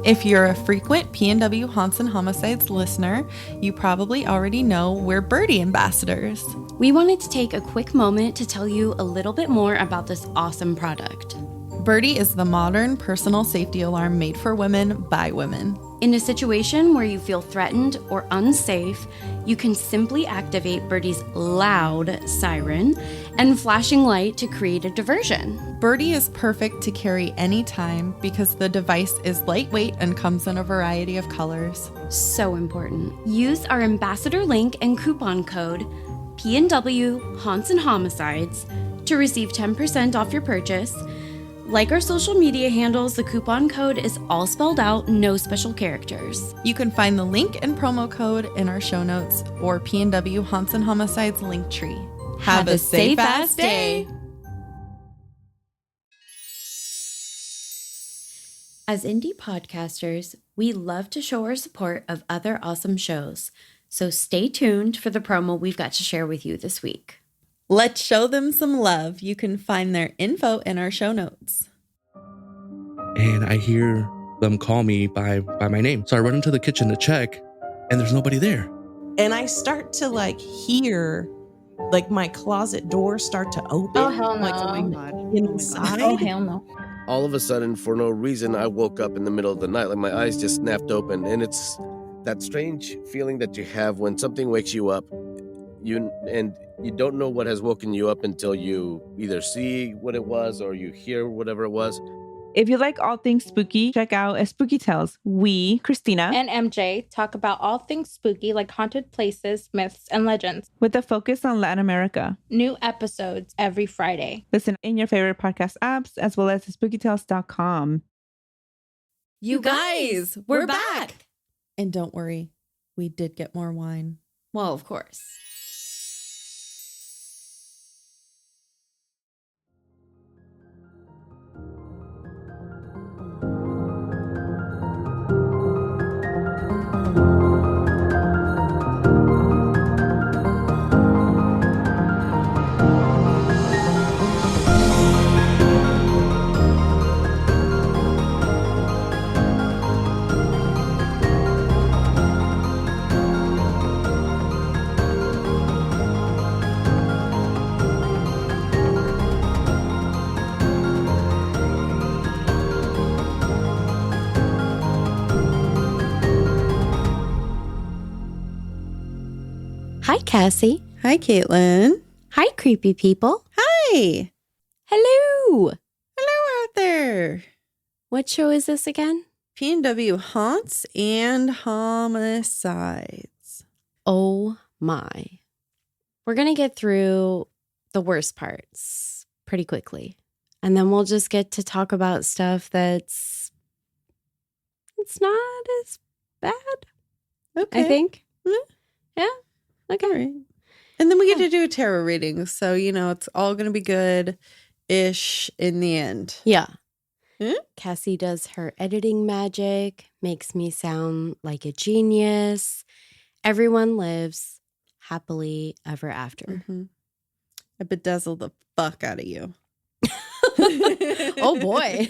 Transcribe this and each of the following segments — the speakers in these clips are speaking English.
If you're a frequent P&W Haunts and Homicides listener, you probably already know we're Birdie ambassadors. We wanted to take a quick moment to tell you a little bit more about this awesome product. Birdie is the modern personal safety alarm made for women by women. In a situation where you feel threatened or unsafe, you can simply activate Birdie's loud siren and flashing light to create a diversion. Birdie is perfect to carry anytime because the device is lightweight and comes in a variety of colors. So important. Use our ambassador link and coupon code P&W Haunts and Homicides to receive 10% off your purchase. Like our social media handles, the coupon code is all spelled out, no special characters. You can find the link and promo code in our show notes or P&W Haunts and Homicides link tree. Have a safe ass day. As indie podcasters, we love to show our support of other awesome shows. So stay tuned for the promo we've got to share with you this week. Let's show them some love. You can find their info in our show notes. And I hear them call me by my name. So I run into the kitchen to check, and there's nobody there. And I start to hear my closet door start to open. Oh, hell no. Going inside. Oh, hell no. All of a sudden, for no reason, I woke up in the middle of the night. My eyes just snapped open. And it's that strange feeling that you have when something wakes you up. You don't know what has woken you up until you either see what it was or you hear whatever it was. If you like all things spooky, check out A Spooky Tales. We, Christina and MJ, talk about all things spooky like haunted places, myths, and legends. with a focus on Latin America. New episodes every Friday. Listen in your favorite podcast apps as well as spookytales.com. You guys, we're back. And don't worry, we did get more wine. Well, of course. Hi, Cassie. Hi, Caitlin. Hi, creepy people. Hi. Hello. Hello out there. What show is this again? P&W Haunts and Homicides. Oh my. We're going to get through the worst parts pretty quickly. And then we'll just get to talk about stuff it's not as bad, Okay. I think. Yeah. Yeah. Okay. All right. And then we get to do a tarot reading. So, it's all going to be good-ish in the end. Yeah. Hmm? Cassie does her editing magic, makes me sound like a genius. Everyone lives happily ever after. Mm-hmm. I bedazzle the fuck out of you. Oh, boy.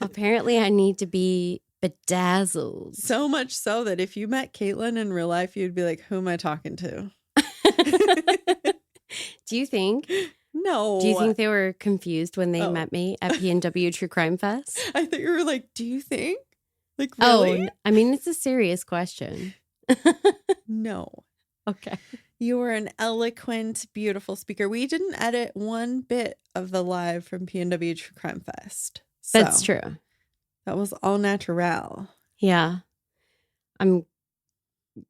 Apparently, I need to be bedazzled. So much so that if you met Caitlin in real life, you'd be like, who am I talking to? Do you think? No. Do you think they were confused when they met me at P&W True Crime Fest? I thought you were like, do you think? Like, really? Oh, I mean, it's a serious question. No. Okay. You were an eloquent, beautiful speaker. We didn't edit one bit of the live from P&W True Crime Fest. So That's true. that was all natural. Yeah. I'm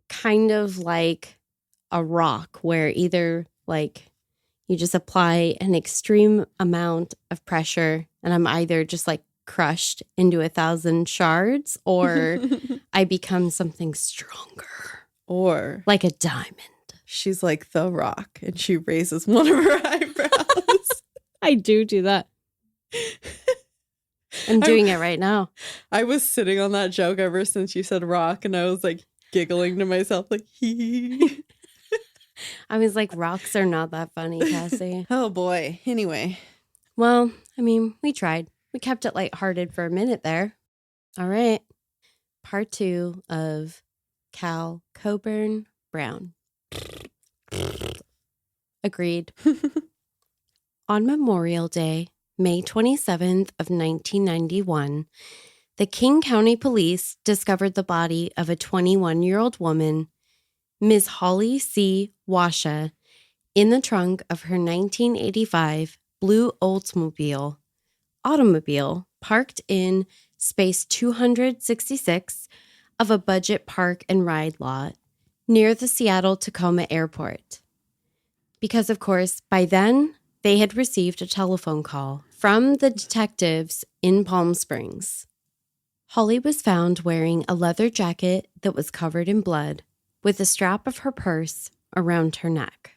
kind of like a rock where either you just apply an extreme amount of pressure and I'm either just crushed into 1,000 shards or I become something stronger. Or Like a diamond. she's like the Rock and she raises one of her eyebrows. I do that. I'm doing it right now. I was sitting on that joke ever since you said Rock and I was giggling to myself hee. I was like, rocks are not that funny, Cassie. Oh boy. Anyway. Well, I mean, we tried. We kept it lighthearted for a minute there. All right. Part 2 of Cal Coburn Brown. Agreed. On Memorial Day, May 27th of 1991, the King County Police discovered the body of a 21-year-old woman, Ms. Holly C. Washa, in the trunk of her 1985 blue Oldsmobile automobile parked in space 266 of a budget park and ride lot near the Seattle-Tacoma Airport. Because, of course, by then, they had received a telephone call from the detectives in Palm Springs. Holly was found wearing a leather jacket that was covered in blood, with the strap of her purse around her neck.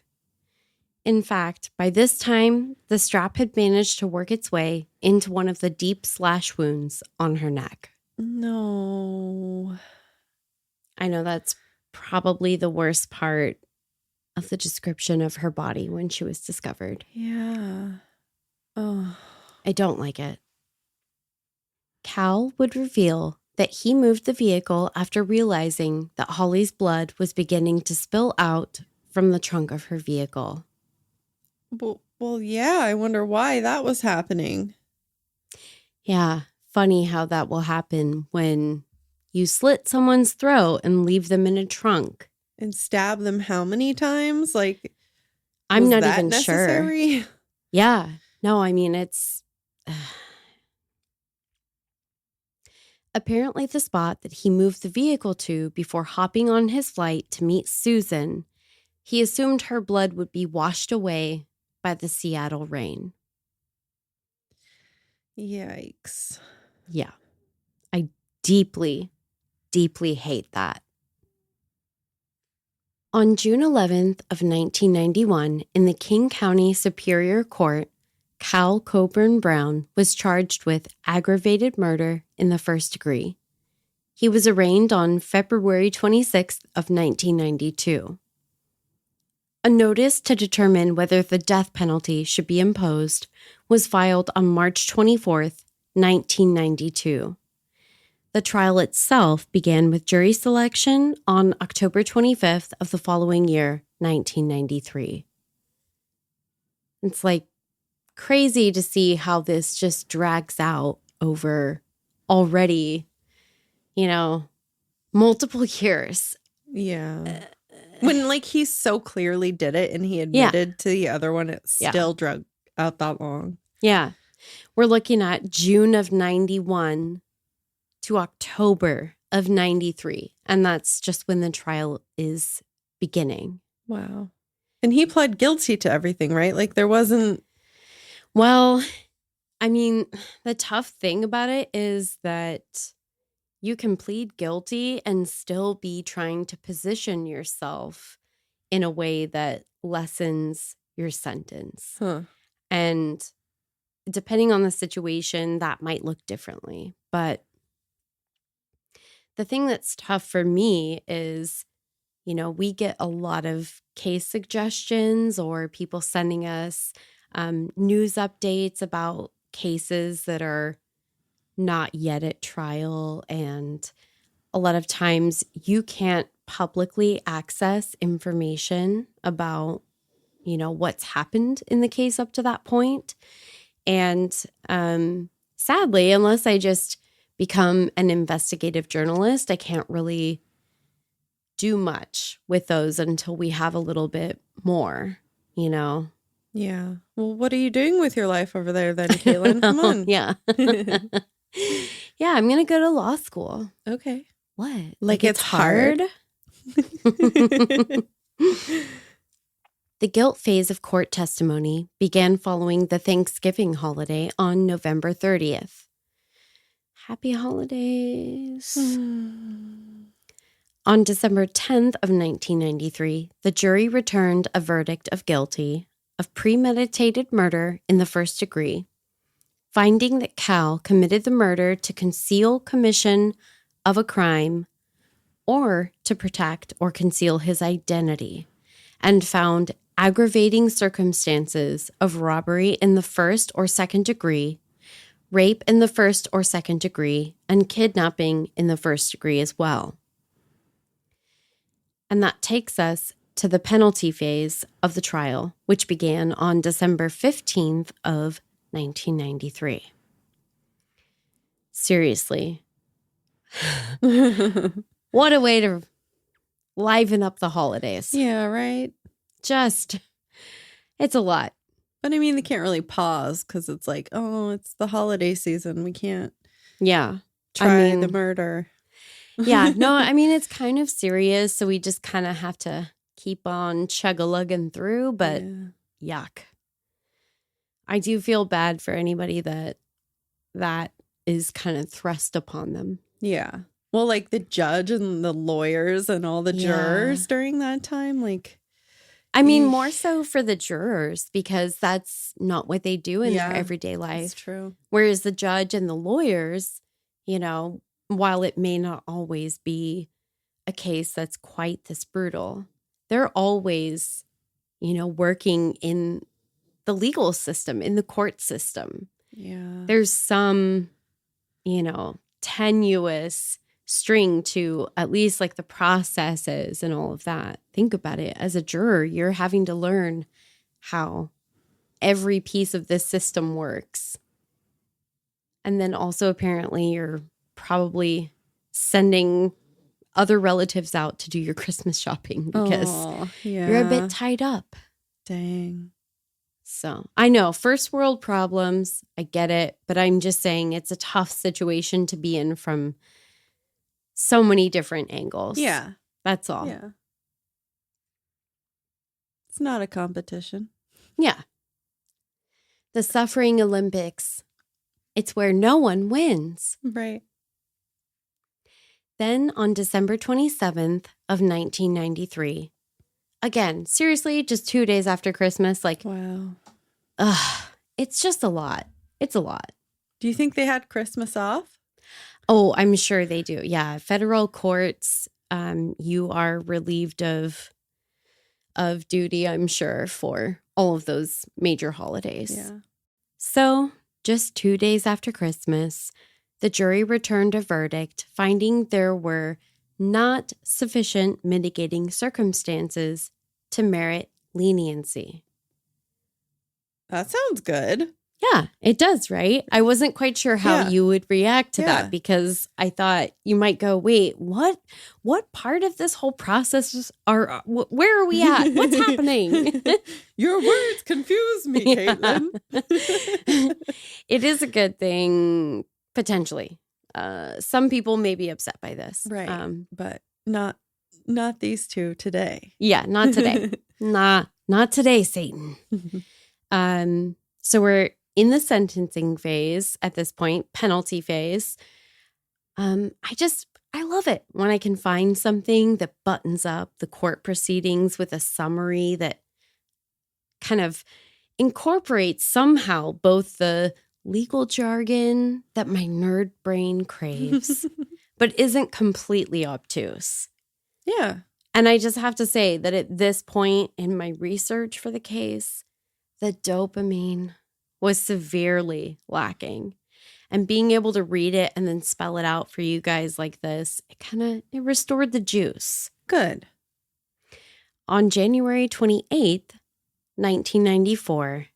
In fact, by this time, the strap had managed to work its way into one of the deep slash wounds on her neck. No. I know that's probably the worst part of the description of her body when she was discovered. Yeah. Oh. I don't like it. Cal would reveal that he moved the vehicle after realizing that Holly's blood was beginning to spill out from the trunk of her vehicle. Well, yeah, I wonder why that was happening. Yeah, funny how that will happen when you slit someone's throat and leave them in a trunk. And stab them how many times? Like, I'm was not that even necessary? sure. Yeah, no, I mean, it's... Apparently, the spot that he moved the vehicle to before hopping on his flight to meet Susan, he assumed her blood would be washed away by the Seattle rain. Yikes. Yeah, I deeply, deeply hate that. On June 11th of 1991, in the King County Superior Court, Cal Coburn Brown was charged with aggravated murder in the first degree. He was arraigned on February 26th of 1992. A notice to determine whether the death penalty should be imposed was filed on March 24th, 1992. The trial itself began with jury selection on October 25th of the following year, 1993. It's like crazy to see how this just drags out over already, multiple years. Yeah. When he so clearly did it and he admitted to the other one, it still drug out that long. Yeah. We're looking at June of 91 to October of 93. And that's just when the trial is beginning. Wow. And he pled guilty to everything, right? There wasn't... Well, I mean, the tough thing about it is that you can plead guilty and still be trying to position yourself in a way that lessens your sentence. Huh. And depending on the situation, that might look differently. But the thing that's tough for me is, we get a lot of case suggestions or people sending us news updates about cases that are not yet at trial. And a lot of times you can't publicly access information about, what's happened in the case up to that point. And sadly, unless I just become an investigative journalist, I can't really do much with those until we have a little bit more, Yeah. Well, what are you doing with your life over there then, Caitlin? Come on. Yeah. Yeah, I'm going to go to law school. Okay. What? It's hard? The guilt phase of court testimony began following the Thanksgiving holiday on November 30th. Happy holidays. On December 10th of 1993, the jury returned a verdict of guilty of premeditated murder in the first degree, finding that Cal committed the murder to conceal commission of a crime or to protect or conceal his identity, and found aggravating circumstances of robbery in the first or second degree, rape in the first or second degree, and kidnapping in the first degree as well. And that takes us to the penalty phase of the trial, which began on December 15th of 1993. Seriously. What a way to liven up the holidays. Yeah, right. It's a lot. But I mean, they can't really pause because it's like, oh, it's the holiday season. We can't Yeah. try the murder. Yeah. No, I mean, it's kind of serious. So we just kind of have to keep on chug-a-lugging through. But yuck. I do feel bad for anybody that is kind of thrust upon them. Yeah. Well, like the judge and the lawyers and all the jurors during that time, like. I mean, more so for the jurors because that's not what they do in their everyday life. That's true. Whereas the judge and the lawyers, you know, while it may not always be a case that's quite this brutal, they're always, you know, working in the legal system, in the court system. Yeah. There's some, you know, tenuous string to at least like the processes and all of that. Think about it. As a juror, you're having to learn how every piece of this system works. And then also apparently you're probably sending other relatives out to do your Christmas shopping because you're a bit tied up. Dang. So I know first world problems, I get it, but I'm just saying it's a tough situation to be in from so many different angles. Yeah. That's all. Yeah. It's not a competition. Yeah. The Suffering Olympics. It's where no one wins. Right. Then on December 27th of 1993, again, seriously, just 2 days after Christmas, like, wow. It's just a lot. It's a lot. Do you think they had Christmas off? Oh, I'm sure they do. Yeah. Federal courts, you are relieved of duty, I'm sure, for all of those major holidays. Yeah. So just 2 days after Christmas, the jury returned a verdict finding there were not sufficient mitigating circumstances to merit leniency. That sounds good. Yeah, it does, right? I wasn't quite sure how you would react to that because I thought you might go, wait, what part of this whole process where are we at? What's happening? Your words confuse me, Caitlin. It is a good thing, potentially. Some people may be upset by this. Right. But not these two today. Yeah, not today. Not today, Satan. So we're in the sentencing phase at this point, penalty phase. I love it when I can find something that buttons up the court proceedings with a summary that kind of incorporates somehow both the legal jargon that my nerd brain craves, but isn't completely obtuse. Yeah. And I just have to say that at this point in my research for the case, the dopamine was severely lacking. And being able to read it and then spell it out for you guys like this, it restored the juice. Good. On January 28th, 1994,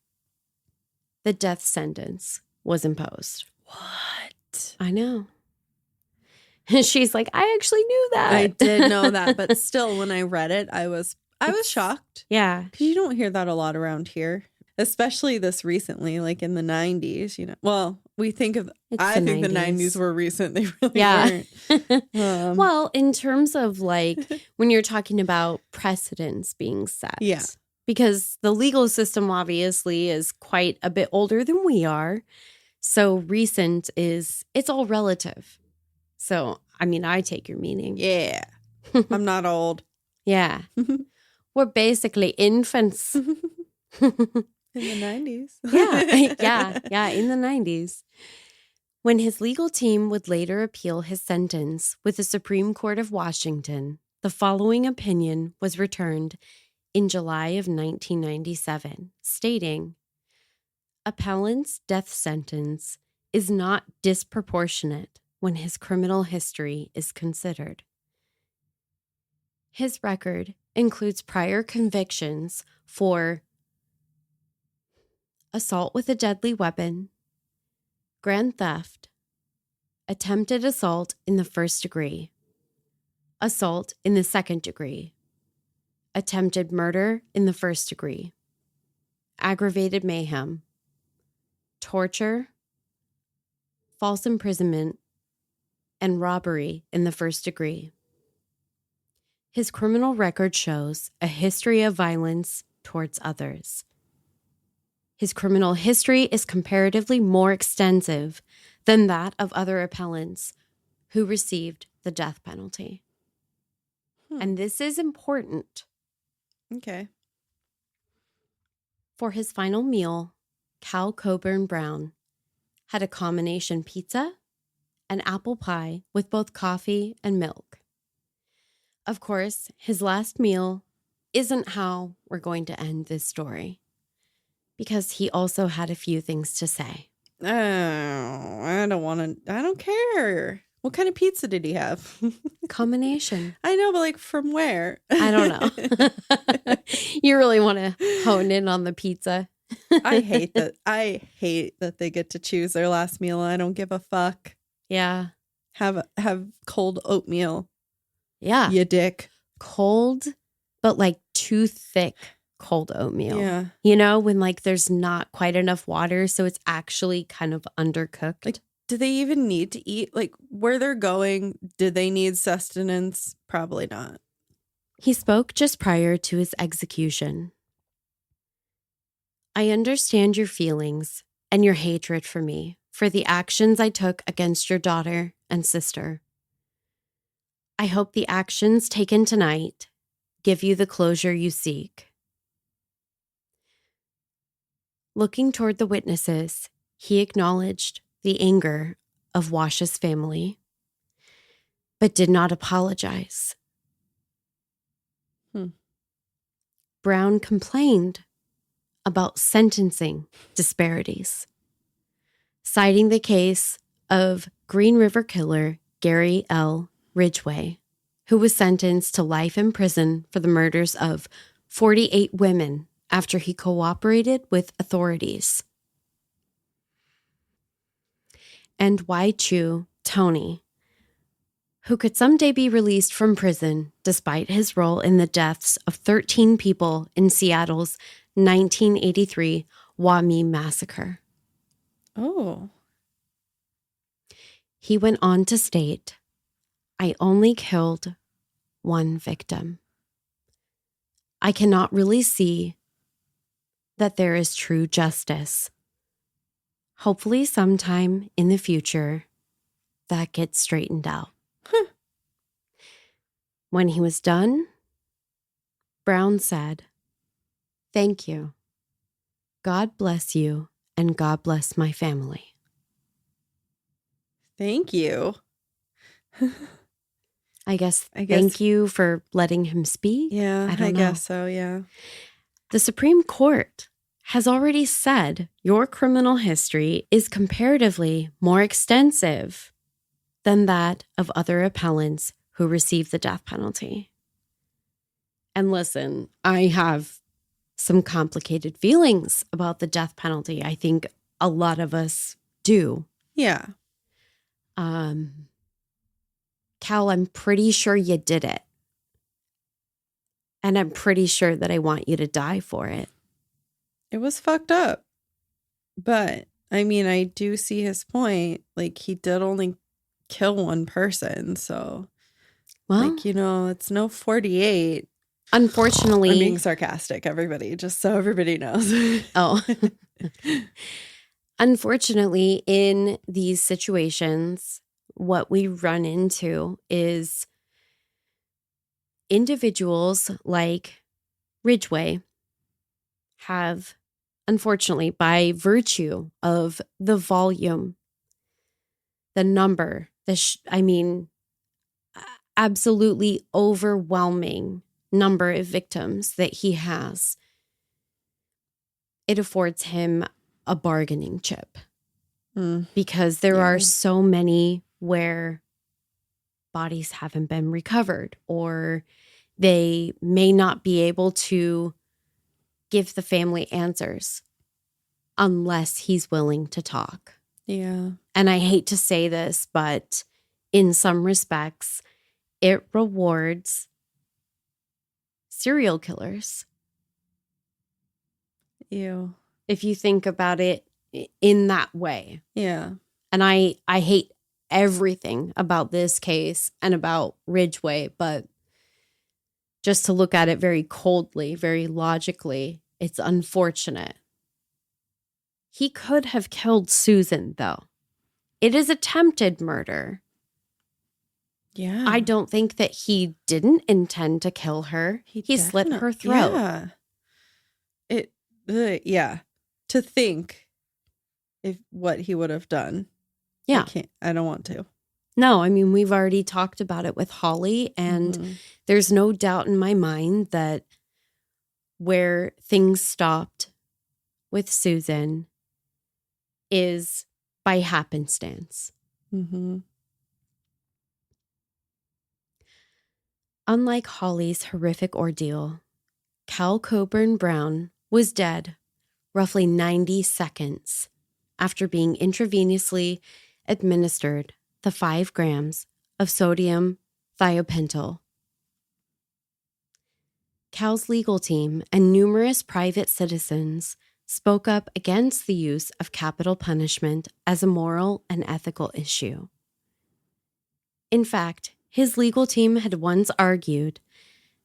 the death sentence was imposed. What? I know. And she's like, I actually knew that. I did know that, but still, when I read it, I was shocked. Yeah. Because you don't hear that a lot around here. Especially this recently, like in the 90s, you know. Well, I think the 90s were recent. They really weren't. Well, in terms of like when you're talking about precedents being set. Yeah. Because the legal system obviously is quite a bit older than we are. So recent it's all relative. So, I mean, I take your meaning. Yeah. I'm not old. Yeah. We're basically infants. In the 90s. Yeah, in the 90s. When his legal team would later appeal his sentence with the Supreme Court of Washington, the following opinion was returned in July of 1997, stating, appellant's death sentence is not disproportionate when his criminal history is considered. His record includes prior convictions for assault with a deadly weapon, grand theft, attempted assault in the first degree, assault in the second degree, attempted murder in the first degree, aggravated mayhem, torture, false imprisonment, and robbery in the first degree. His criminal record shows a history of violence towards others. His criminal history is comparatively more extensive than that of other appellants who received the death penalty. And this is important. Okay. For his final meal, Cal Coburn Brown had a combination pizza and apple pie with both coffee and milk. Of course, his last meal isn't how we're going to end this story, because he also had a few things to say. Oh, I don't care. What kind of pizza did he have? Combination. I know, but like from where? I don't know. You really want to hone in on the pizza. I hate that they get to choose their last meal. I don't give a fuck. Yeah. Have cold oatmeal. Yeah. You dick. Cold, but like too thick cold oatmeal. Yeah. You know, when like there's not quite enough water, so it's actually kind of undercooked. Like, do they even need to eat? Like, where they're going, do they need sustenance? Probably not. He spoke just prior to his execution. I understand your feelings and your hatred for me for the actions I took against your daughter and sister. I hope the actions taken tonight give you the closure you seek. Looking toward the witnesses, he acknowledged the anger of Wash's family, but did not apologize. Brown complained about sentencing disparities, citing the case of Green River killer Gary L. Ridgway, who was sentenced to life in prison for the murders of 48 women after he cooperated with authorities. And Y. Chu Tony, who could someday be released from prison despite his role in the deaths of 13 people in Seattle's 1983 Wami massacre. Oh. He went on to state, I only killed one victim. I cannot really see that there is true justice. Hopefully sometime in the future, that gets straightened out. When he was done, Brown said, thank you. God bless you, and God bless my family. Thank you. I guess thank you for letting him speak. Yeah, I guess so, yeah. The Supreme Court has already said your criminal history is comparatively more extensive than that of other appellants who received the death penalty. And listen, I have some complicated feelings about the death penalty. I think a lot of us do. Yeah. Cal, I'm pretty sure you did it. And I'm pretty sure that I want you to die for it. It was fucked up. But, I mean, I do see his point. Like, he did only kill one person. So, well, like, you know, it's no 48. Unfortunately. I'm being sarcastic, everybody, just so everybody knows. Oh. Unfortunately, in these situations, what we run into is individuals like Ridgway have, unfortunately, by virtue of the volume, the number, absolutely overwhelming number of victims that he has, it affords him a bargaining chip. because there are so many where bodies haven't been recovered, or they may not be able to give the family answers unless he's willing to talk. Yeah. And I hate to say this, but in some respects, it rewards serial killers. Ew. If you think about it in that way. Yeah. And I hate everything about this case and about Ridgway, but just to look at it very coldly, very logically, it's unfortunate. He could have killed Susan, though. It is attempted murder. Yeah. I don't think that he didn't intend to kill her. He slit her throat. Yeah. Yeah. To think if what he would have done. Yeah. I don't want to. No, I mean, we've already talked about it with Holly, and there's no doubt in my mind that where things stopped with Susan is by happenstance. Mm-hmm. Unlike Holly's horrific ordeal, Cal Coburn Brown was dead roughly 90 seconds after being intravenously administered the 5 grams of sodium thiopental. Cal's legal team and numerous private citizens spoke up against the use of capital punishment as a moral and ethical issue. In fact, his legal team had once argued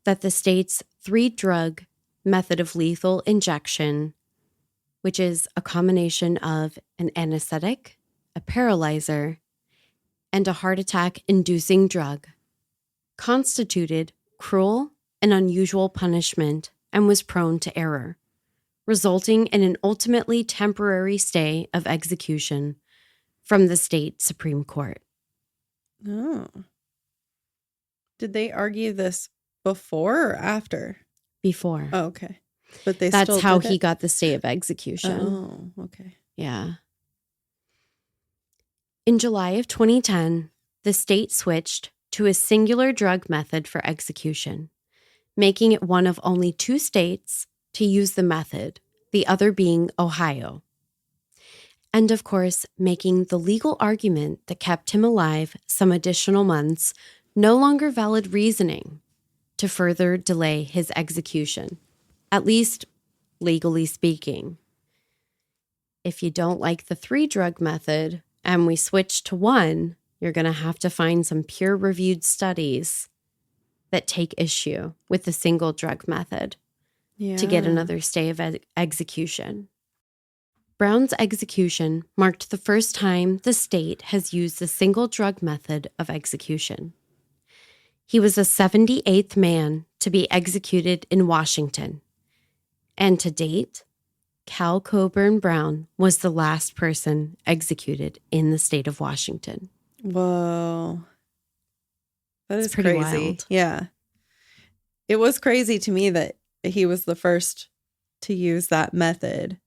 that the state's 3-drug method of lethal injection, which is a combination of an anesthetic, a paralyzer, and a heart attack-inducing drug, constituted cruel and unusual punishment and was prone to error, resulting in an ultimately temporary stay of execution from the state Supreme Court. Oh. Did they argue this before or after? Before. Oh, okay. But that's how he got the stay of execution. Oh, okay. Yeah. In July of 2010, the state switched to a singular drug method for execution, making it one of only 2 states to use the method, the other being Ohio. And of course, making the legal argument that kept him alive some additional months no longer valid reasoning to further delay his execution, at least legally speaking. If you don't like the 3-drug method and we switch to 1, you're going to have to find some peer-reviewed studies that take issue with the single drug method to get another stay of execution. Brown's execution marked the first time the state has used the single drug method of execution. He was the 78th man to be executed in Washington, and to date, Cal Coburn Brown was the last person executed in the state of Washington. Whoa. That is pretty crazy. wild. Yeah. It was crazy to me that he was the first to use that method.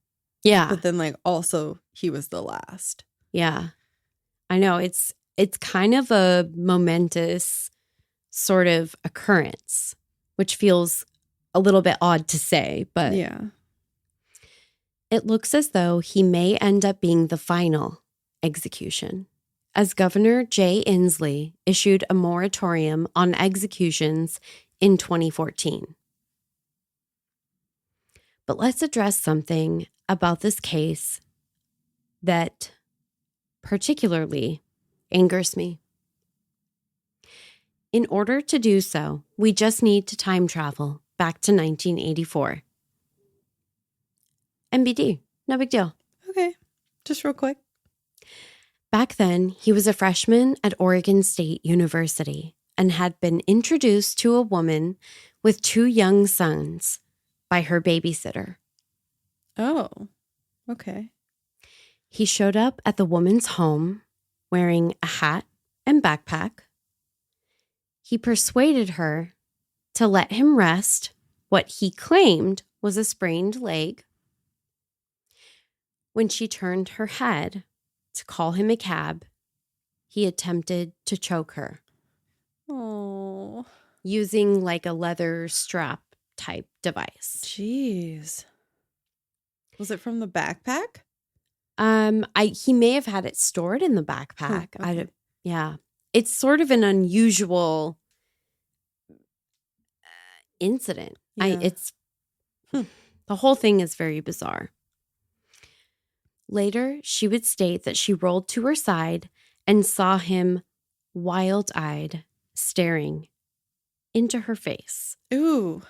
Yeah. But then also he was the last. Yeah. I know it's kind of a momentous sort of occurrence, which feels a little bit odd to say, but yeah. It looks as though he may end up being the final execution, as Governor Jay Inslee issued a moratorium on executions in 2014. But let's address something about this case that particularly angers me. In order to do so, we just need to time travel back to 1984. MBD, no big deal. Okay, just real quick. Back then, he was a freshman at Oregon State University and had been introduced to a woman with 2 young sons by her babysitter. Oh, okay. He showed up at the woman's home wearing a hat and backpack. He persuaded her to let him rest what he claimed was a sprained leg. When she turned her head, to call him a cab, he attempted to choke her. Oh. Using like a leather strap type device. Jeez. Was it from the backpack? He may have had it stored in the backpack. Okay. Yeah. It's sort of an unusual incident. Yeah. The whole thing is very bizarre. Later, she would state that she rolled to her side and saw him wild-eyed staring into her face. Ooh.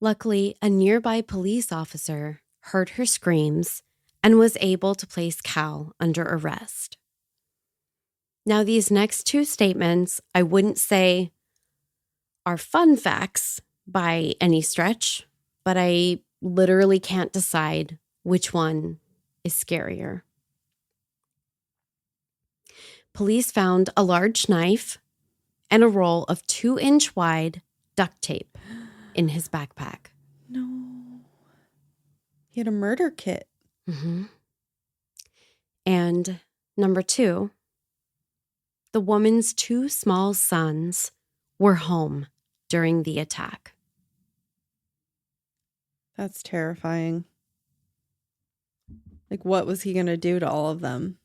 Luckily, a nearby police officer heard her screams and was able to place Cal under arrest. Now, these next two statements, I wouldn't say are fun facts by any stretch, but I literally can't decide which one is scarier. Police found a large knife and a roll of 2-inch wide duct tape in his backpack. No. He had a murder kit. Mm-hmm. And number 2, the woman's 2 small sons were home during the attack. That's terrifying. Like, what was he going to do to all of them?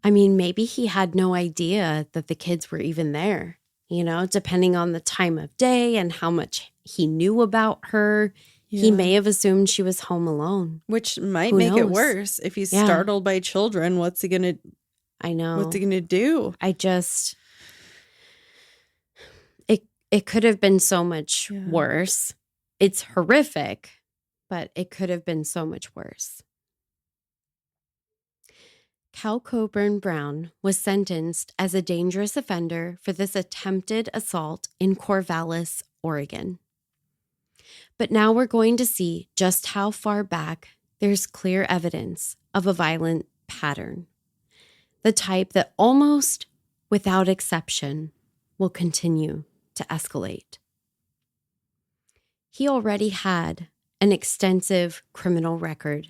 I mean, maybe he had no idea that the kids were even there, depending on the time of day and how much he knew about her. Yeah. He may have assumed she was home alone. Which might make it worse. If he's startled by children, what's he going to... I know. What's he going to do? It could have been so much worse. It's horrific, but it could have been so much worse. Cal Coburn Brown was sentenced as a dangerous offender for this attempted assault in Corvallis, Oregon. But now we're going to see just how far back there's clear evidence of a violent pattern. The type that almost without exception will continue to escalate. He already had an extensive criminal record,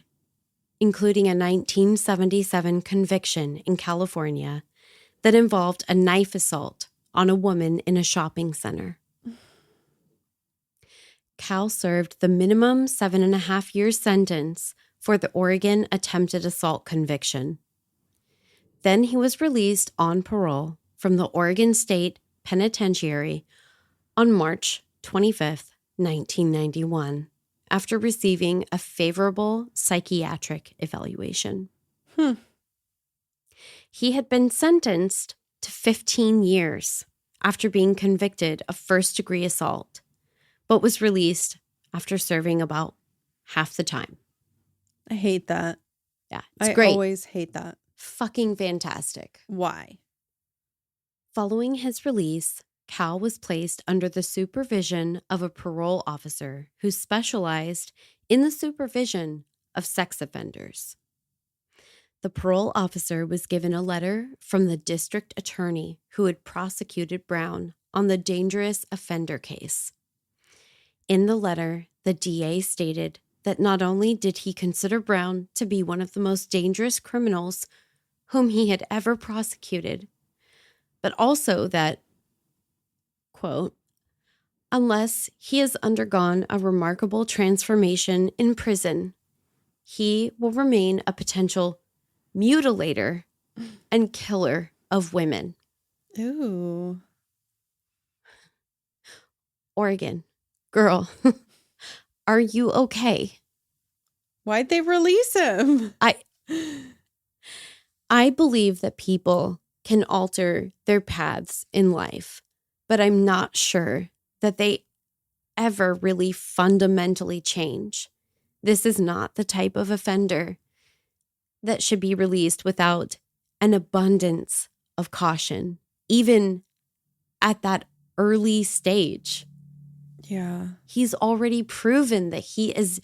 including a 1977 conviction in California that involved a knife assault on a woman in a shopping center. Cal served the minimum 7.5-year sentence for the Oregon attempted assault conviction. Then he was released on parole from the Oregon State Penitentiary on March 25th, 1991, after receiving a favorable psychiatric evaluation. He had been sentenced to 15 years after being convicted of first-degree assault, but was released after serving about half the time. I hate that. Yeah, it's great. I always hate that. Fucking fantastic. Why? Following his release, Cal was placed under the supervision of a parole officer who specialized in the supervision of sex offenders. The parole officer was given a letter from the district attorney who had prosecuted Brown on the dangerous offender case. In the letter, the DA stated that not only did he consider Brown to be one of the most dangerous criminals whom he had ever prosecuted, but also that, quote, unless he has undergone a remarkable transformation in prison, he will remain a potential mutilator and killer of women. Ooh. Oregon, girl, are you okay? Why'd they release him? I believe that people can alter their paths in life, but I'm not sure that they ever really fundamentally change. This is not the type of offender that should be released without an abundance of caution, even at that early stage. Yeah. He's already proven that he is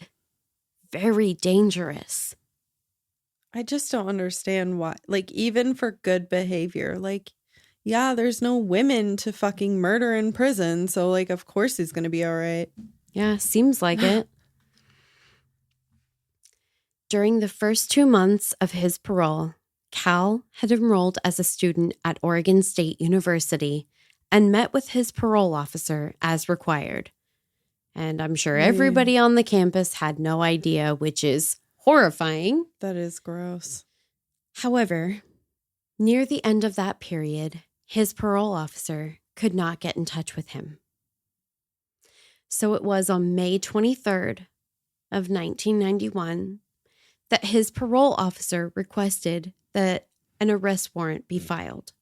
very dangerous. I just don't understand why. Like, even for good behavior, like, yeah, there's no women to fucking murder in prison. So, like, of course he's going to be all right. Yeah, seems like it. During the first 2 months of his parole, Cal had enrolled as a student at Oregon State University and met with his parole officer as required. And I'm sure everybody on the campus had no idea, which is horrifying. That is gross. However, near the end of that period, his parole officer could not get in touch with him. So it was on May 23rd of 1991 that his parole officer requested that an arrest warrant be filed.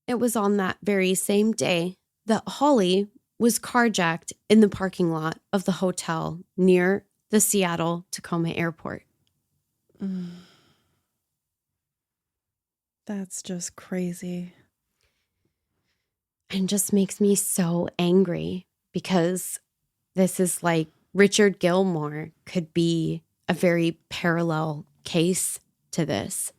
It was on that very same day that Holly was carjacked in the parking lot of the hotel near the Seattle Tacoma airport. That's just crazy. And just makes me so angry because this is like Richard Gilmore could be a very parallel case to this.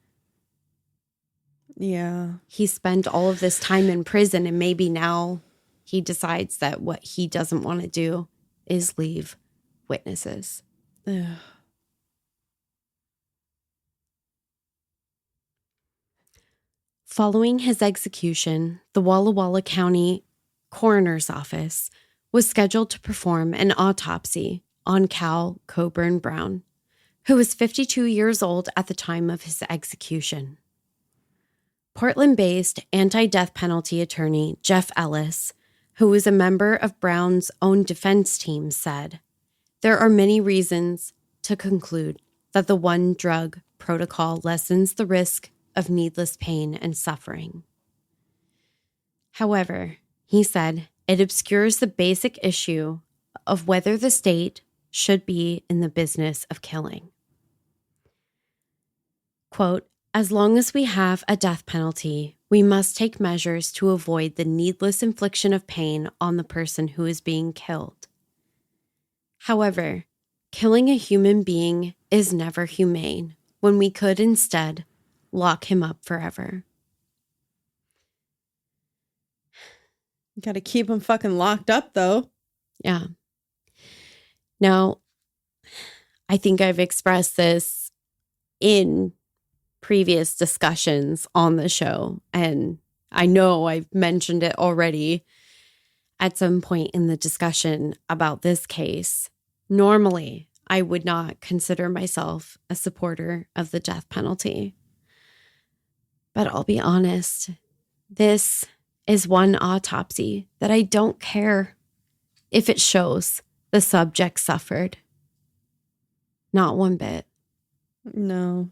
Yeah. He spent all of this time in prison and maybe now he decides that what he doesn't want to do is leave witnesses. Ugh. Following his execution, the Walla Walla County Coroner's Office was scheduled to perform an autopsy on Cal Coburn Brown, who was 52 years old at the time of his execution. Portland-based anti-death penalty attorney Jeff Ellis, who was a member of Brown's own defense team, said, "There are many reasons to conclude that the one-drug protocol lessens the risk of needless pain and suffering. However," he said, "it obscures the basic issue of whether the state should be in the business of killing." Quote, "As long as we have a death penalty, we must take measures to avoid the needless infliction of pain on the person who is being killed. However, killing a human being is never humane when we could instead lock him up forever." You got to keep him fucking locked up, though. Yeah. Now, I think I've expressed this in previous discussions on the show, and I know I've mentioned it already at some point in the discussion about this case. Normally, I would not consider myself a supporter of the death penalty. But I'll be honest, this is one autopsy that I don't care if it shows the subject suffered. Not one bit. No.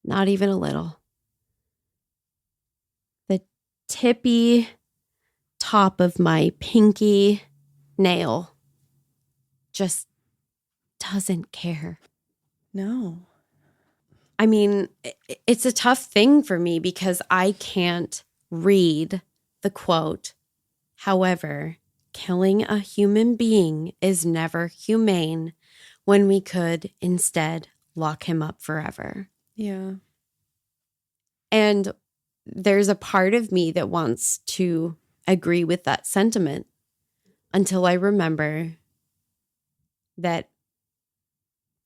Not even a little. The tippy top of my pinky nail just doesn't care. No. I mean, it's a tough thing for me because I can't read the quote, "However, killing a human being is never humane when we could instead lock him up forever." Yeah. And there's a part of me that wants to agree with that sentiment until I remember that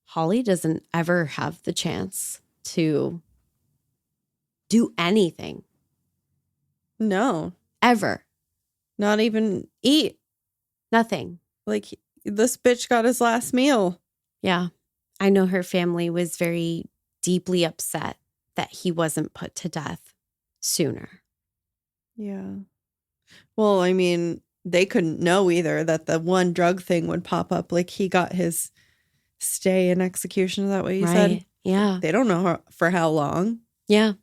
Holly doesn't ever have the chance to do anything. No. Ever. Not even eat. Nothing. Like, this bitch got his last meal. Yeah. I know her family was very deeply upset that he wasn't put to death sooner. Yeah. Well, I mean, they couldn't know either that the one drug thing would pop up. Like, he got his stay in execution. Is that what you said? Yeah. They don't know for how long. Yeah.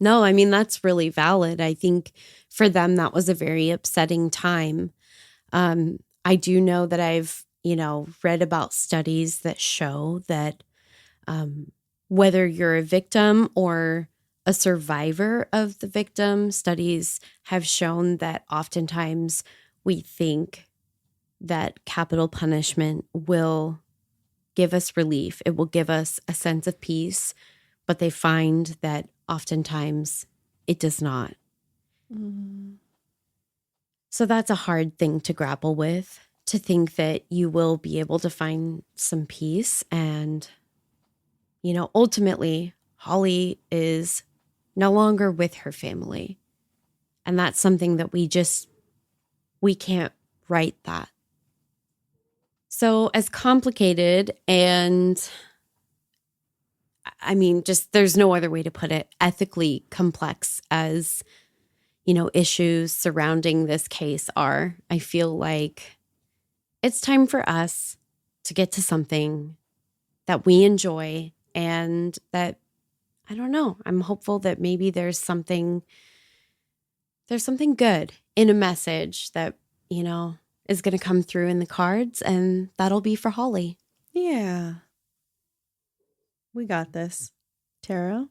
No, I mean, that's really valid. I think for them, that was a very upsetting time. I do know that I've, read about studies that show that whether you're a victim or a survivor of the victim, studies have shown that oftentimes we think that capital punishment will give us relief. It will give us a sense of peace, but they find that oftentimes it does not. Mm. So that's a hard thing to grapple with. to think that you will be able to find some peace. And, ultimately, Holly is no longer with her family. And that's something that we can't write that. So as complicated and, just there's no other way to put it, ethically complex as, issues surrounding this case are, I feel like it's time for us to get to something that we enjoy and that, I don't know, I'm hopeful that maybe there's something good in a message that, is going to come through in the cards, and that'll be for Holly. Yeah. We got this. Tarot?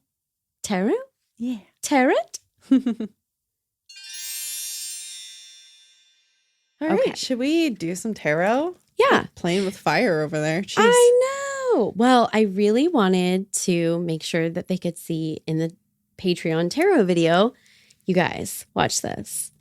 Tarot? Yeah. Tarot? All right. Okay. Should we do some tarot? Yeah. Playing with fire over there. Jeez. I know. Well, I really wanted to make sure that they could see in the Patreon tarot video. You guys, watch this.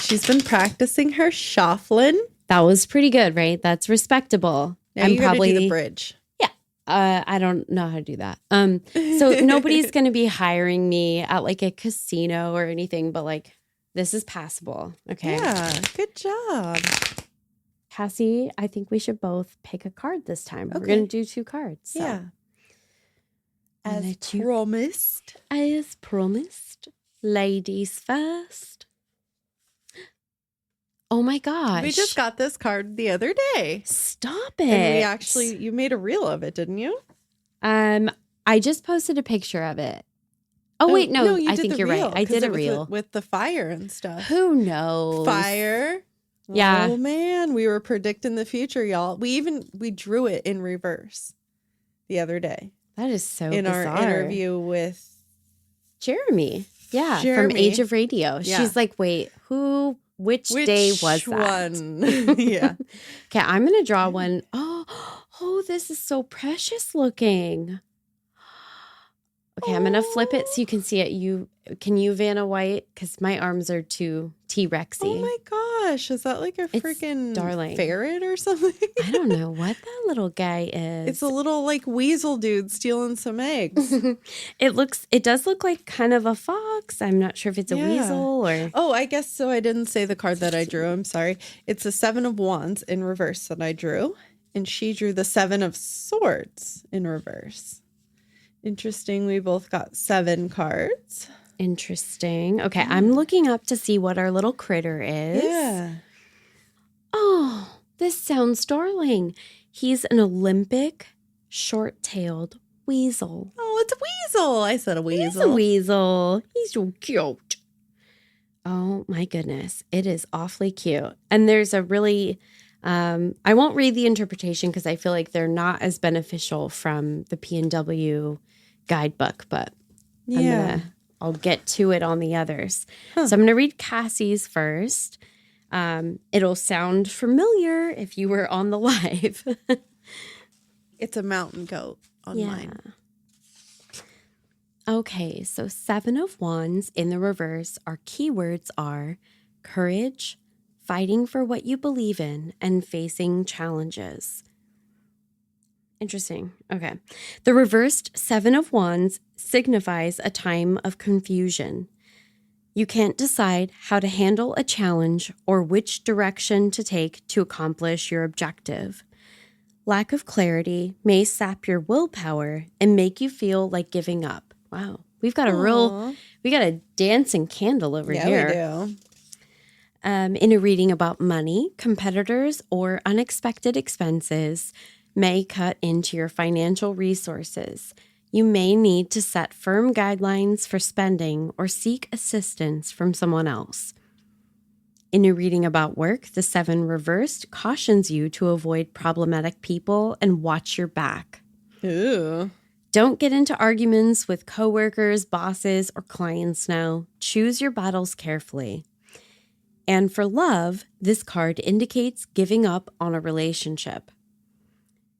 She's been practicing her shuffling. That was pretty good, right? That's respectable. Now you gotta do the bridge. Yeah. I don't know how to do that. So nobody's going to be hiring me at like a casino or anything, but like this is passable. Okay. Yeah. Good job. Cassie, I think we should both pick a card this time. Okay. We're going to do 2 cards. So. Yeah. I'll As let you- promised. As promised. Ladies first. Oh my gosh. We just got this card the other day. Stop it. And you made a reel of it, didn't you? I just posted a picture of it. Oh, wait, no, you I did think the you're reel, right. I 'cause did a it was reel. with the fire and stuff. Who knows? Fire. Yeah. Oh man, we were predicting the future, y'all. We drew it in reverse the other day That is so in bizarre. our interview with Jeremy. Yeah, Jeremy. from Age of Radio. Yeah. She's like, wait, which day was that? One? Yeah. Okay, I'm going to draw one. Oh, this is so precious looking. Okay, I'm going to flip it so you can see it. Can you, Vanna White? Because my arms are too T-Rexy. Oh my gosh, is that like a It's freaking darling. ferret or something? I don't know what that little guy is. It's a little like weasel dude stealing some eggs. It does look like kind of a fox. I'm not sure if it's a Yeah. weasel or. Oh, I guess so. I didn't say the card that I drew. I'm sorry. It's a 7 of Wands in reverse that I drew. And she drew the 7 of Swords in reverse. Interesting. We both got 7 cards. Interesting. Okay, I'm looking up to see what our little critter is. Yeah. Oh, this sounds darling. He's an Olympic short-tailed weasel. Oh, it's a weasel. I said a weasel. He's a weasel. He's so cute. Oh my goodness. It is awfully cute. And there's a really, I won't read the interpretation because I feel like they're not as beneficial from the P&W guidebook, but I'll get to it on the others. Huh. So I'm going to read Cassie's first. It'll sound familiar if you were on the live. It's a mountain goat on mine. Okay, so 7 of Wands in the reverse, our keywords are courage, fighting for what you believe in, and facing challenges. Interesting. Okay. The reversed 7 of Wands signifies a time of confusion. You can't decide how to handle a challenge or which direction to take to accomplish your objective. Lack of clarity may sap your willpower and make you feel like giving up. Wow. We've got we got a dancing candle over here. Yeah, we do. In a reading about money, competitors or unexpected expenses may cut into your financial resources. You may need to set firm guidelines for spending or seek assistance from someone else. In a reading about work, the 7 reversed cautions you to avoid problematic people and watch your back. Ooh. Don't get into arguments with coworkers, bosses, or clients now. Choose your battles carefully. And for love, this card indicates giving up on a relationship.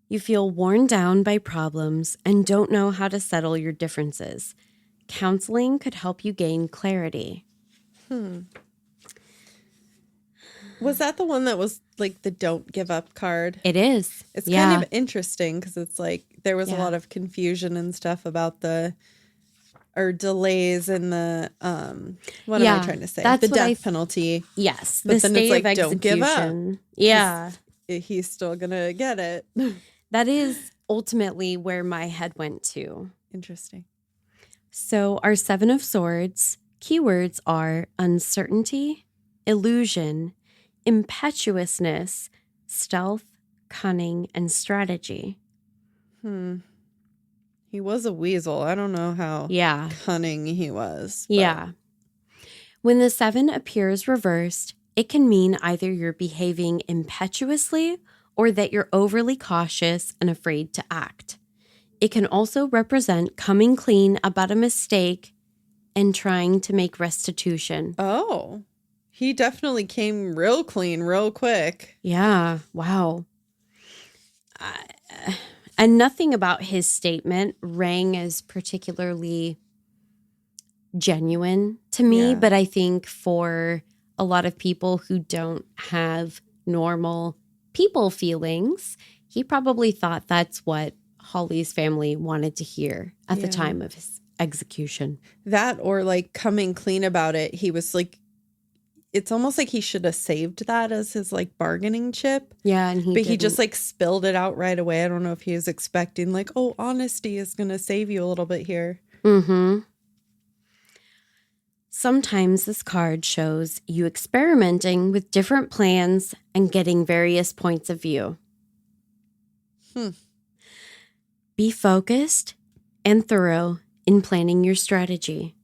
You feel worn down by problems and don't know how to settle your differences. Counseling could help you gain clarity. Was that the one that was like the don't give up card? It is. It's Yeah. kind of interesting because it's like there was a lot of confusion and stuff about delays in the what am I trying to say? That's The what death penalty. Yes. But the then it's state like, of don't give up. execution. Yeah. He's still gonna get it. That is ultimately where my head went to. Interesting. So our 7 of Swords keywords are uncertainty, illusion, impetuousness, stealth, cunning, and strategy. He was a weasel. I don't know how cunning he was. But. Yeah. When the 7 appears reversed, it can mean either you're behaving impetuously or that you're overly cautious and afraid to act. It can also represent coming clean about a mistake and trying to make restitution. Oh, he definitely came real clean, real quick. Yeah. Wow. And nothing about his statement rang as particularly genuine to me, but I think for a lot of people who don't have normal people feelings, he probably thought that's what Holly's family wanted to hear at the time of his execution. That or like coming clean about it. He was like, it's almost like he should have saved that as his like bargaining chip. Yeah. And he just like spilled it out right away. I don't know if he was expecting like, oh, honesty is going to save you a little bit here. Mm-hmm. Sometimes this card shows you experimenting with different plans and getting various points of view. Be focused and thorough in planning your strategy.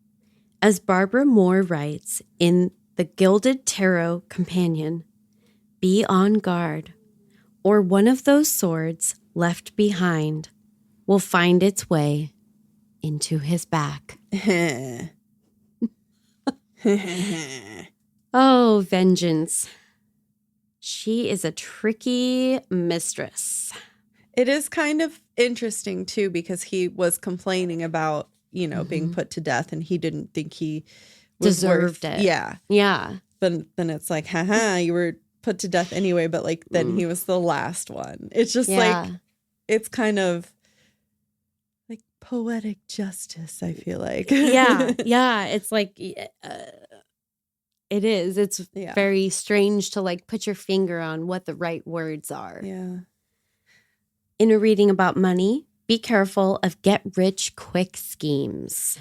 As Barbara Moore writes in The Gilded Tarot Companion, be on guard, or one of those swords left behind will find its way into his back. Oh, vengeance. She is a tricky mistress. It is kind of interesting, too, because he was complaining about, being put to death and he didn't think he deserved it. Yeah. Yeah. Then it's like, haha, you were put to death anyway, but like then he was the last one. It's just like, it's kind of like poetic justice, I feel like. Yeah. Yeah. It's like, it is. It's very strange to like put your finger on what the right words are. Yeah. In a reading about money, be careful of get-rich-quick schemes.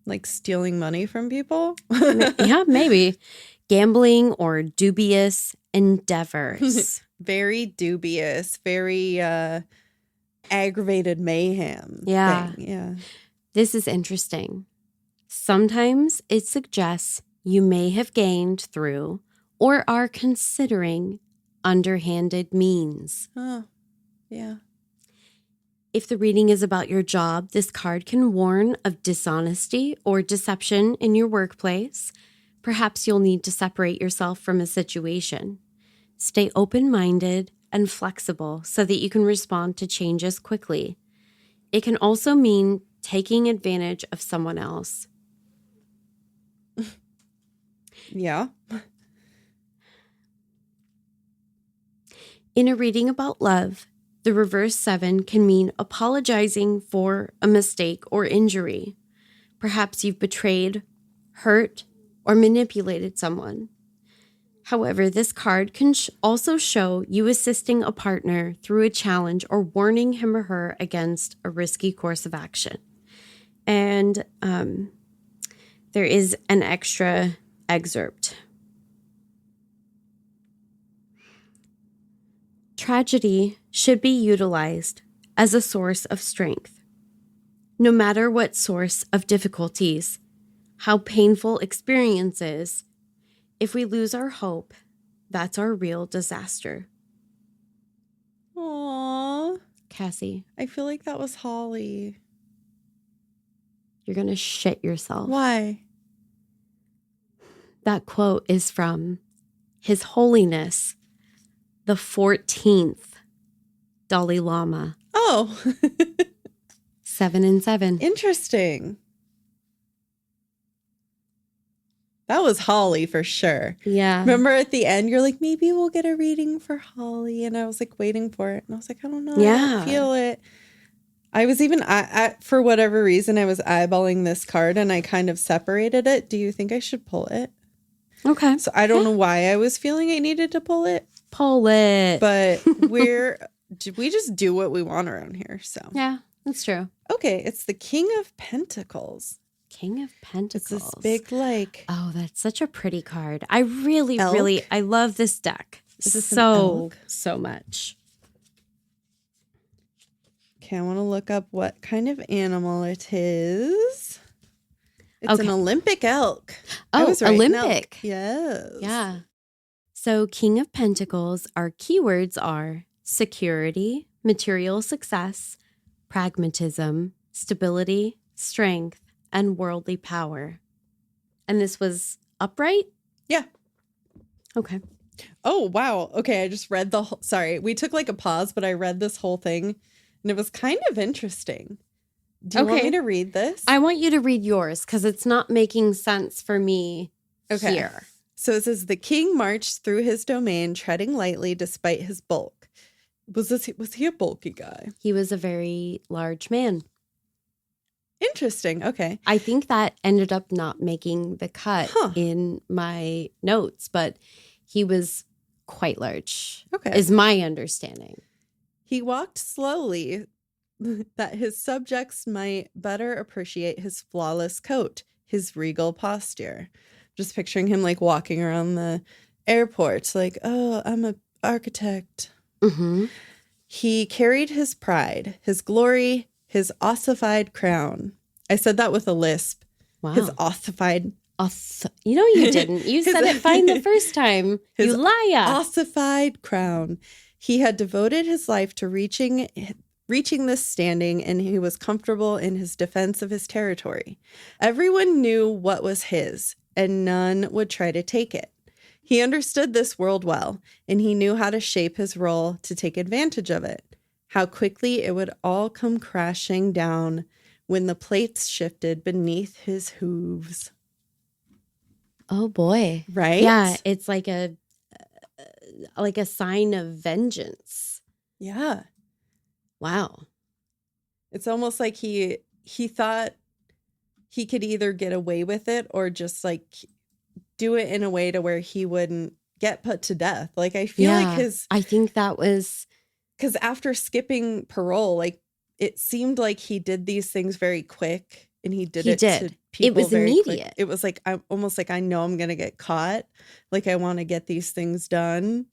Like stealing money from people? Yeah, maybe. Gambling or dubious endeavors. Very dubious, very aggravated mayhem. Yeah. Thing. Yeah. This is interesting. Sometimes it suggests you may have gained through or are considering underhanded means. Oh, yeah. If the reading is about your job, this card can warn of dishonesty or deception in your workplace. Perhaps you'll need to separate yourself from a situation. Stay open-minded and flexible so that you can respond to changes quickly. It can also mean taking advantage of someone else. Yeah. In a reading about love, the reverse 7 can mean apologizing for a mistake or injury. Perhaps you've betrayed, hurt, or manipulated someone. However, this card can also show you assisting a partner through a challenge or warning him or her against a risky course of action. And there is an extra excerpt. Tragedy should be utilized as a source of strength. No matter what source of difficulties, how painful experiences, if we lose our hope, that's our real disaster. Aww. Cassie, I feel like that was Holly. you're going to shit yourself. Why? That quote is from His Holiness, the 14th Dalai Lama. Oh. 7 and 7. Interesting. That was Holly for sure. Yeah. Remember at the end, you're like, maybe we'll get a reading for Holly. And I was like waiting for it. And I was like, I don't know. I Yeah. don't feel it. I was even, for whatever reason, I was eyeballing this card and I kind of separated it. Do you think I should pull it? Okay. So I don't know why I was feeling I needed to pull it. Pull it. But we just do what we want around here. So yeah, that's true. okay, it's the King of Pentacles. King of Pentacles. It's this big like Oh, that's such a pretty card. I really, Elk? really, I love this deck Is this an so elk? much. okay, I want to look up what kind of animal it is. It's an Okay. Olympic elk. I Oh, was right, an elk. Olympic. Yes. Yeah. So King of Pentacles, our keywords are security, material success, pragmatism, stability, strength, and worldly power. And this was upright? Yeah. Okay. Oh, wow. Okay, I just read the whole, sorry. We took like a pause, but I read this whole thing and it was kind of interesting. Do you want Okay. me to read this? I want you to read yours because it's not making sense for me here. So it says the king marched through his domain, treading lightly despite his bulk. Was he a bulky guy? He was a very large man. Interesting. Okay. I think that ended up not making the cut Huh. in my notes, but he was quite large, Okay. is my understanding. He walked slowly that his subjects might better appreciate his flawless coat, his regal posture. Just picturing him like walking around the airport, like, oh, I'm an architect. Mm-hmm. He carried his pride, his glory, his ossified crown. I said that with a lisp. Wow. His ossified, You know you didn't. You His- said it fine the first time. His You liar. ossified crown. He had devoted his life to reaching this standing, and he was comfortable in his defense of his territory. Everyone knew what was his, and none would try to take it. He understood this world well, and he knew how to shape his role to take advantage of it. How quickly it would all come crashing down when the plates shifted beneath his hooves. Oh boy. Right? Yeah, it's like a sign of vengeance. Yeah. Wow. It's almost like he thought he could either get away with it or just like do it in a way to where he wouldn't get put to death. Like I feel like I think that was because after skipping parole, like it seemed like he did these things very quick and he did it to people. It was very quick. immediate. It was like I'm almost like I know I'm gonna get caught. Like I want to get these things done.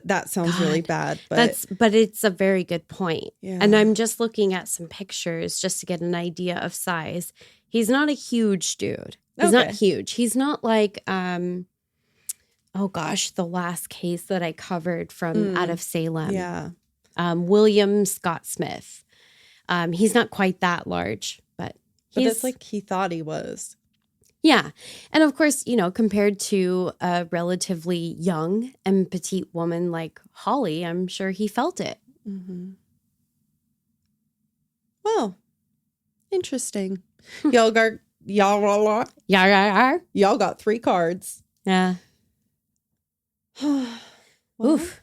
That sounds really bad, but but it's a very good point. yeah. And I'm just looking at some pictures just to get an idea of size. He's not a huge dude. He's not Okay. huge. He's not like oh gosh, the last case that I covered from out of Salem. yeah. William Scott Smith. He's not quite that large, but But he's it's like he thought he was. yeah. And of course, you know, compared to a relatively young and petite woman like Holly, I'm sure he felt it. Mm-hmm. Well, interesting. Y'all got y'all got 3 cards. Yeah. Well, Oof.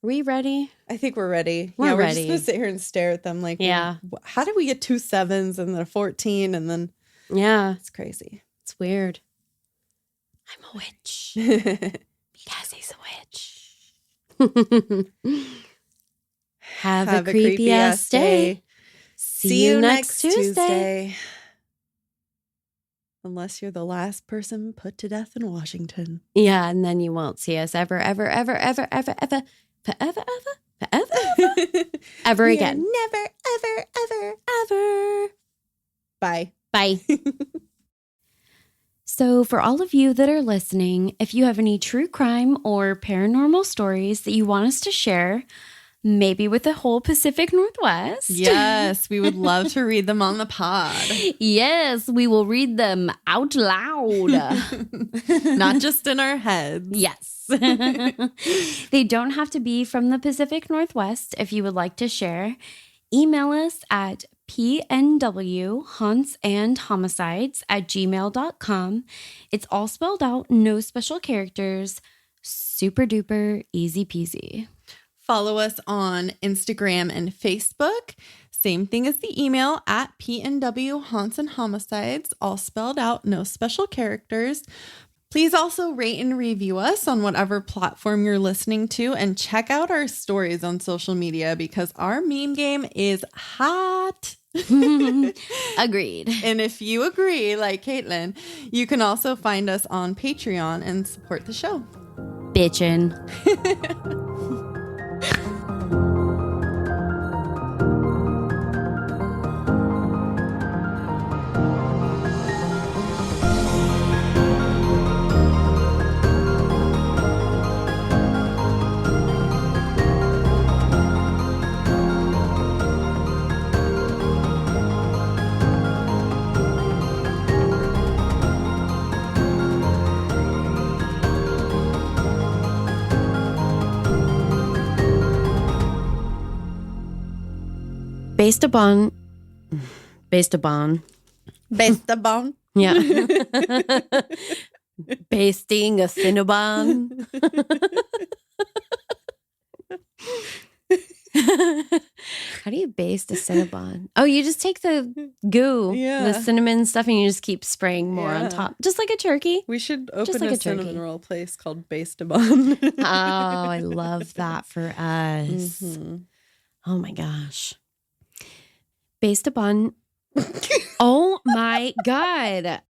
Are we ready? I think we're ready. We're We're ready. just gonna sit here and stare at them. Like, Yeah. How did we get 2 7s and then a 14 and then Yeah. it's crazy. It's weird. I'm a witch. Because he's a witch. Have a creepy ass day. See you next Tuesday. Unless you're the last person put to death in Washington. Yeah, and then you won't see us ever, ever, ever, ever, ever, ever, forever, ever We are again. Never, ever, ever. Ever. Bye. Bye. So, for all of you that are listening, if you have any true crime or paranormal stories that you want us to share, maybe with the whole Pacific Northwest. Yes, we would love to read them on the pod. Yes, we will read them out loud. Not just in our heads. Yes. They don't have to be from the Pacific Northwest if you would like to share. Email us at pnwhauntsandhomicides@gmail.com. It's all spelled out, no special characters. Super duper easy peasy. Follow us on Instagram and Facebook. Same thing as the email at PNW Haunts and Homicides, all spelled out, no special characters. Please also rate and review us on whatever platform you're listening to, and check out our stories on social media because our meme game is hot. Agreed. And if you agree, like Caitlin, you can also find us on Patreon and support the show. Bitchin'. Based upon. Based upon. Yeah. Basting a Cinnabon. How do you baste a Cinnabon? Oh, you just take the goo, the cinnamon stuff, and you just keep spraying more on top. Just like a turkey. We should open like a a turkey. cinnamon roll place called Based Upon. Oh, I love that for us. Mm-hmm. Oh my gosh. Based upon. Oh my God.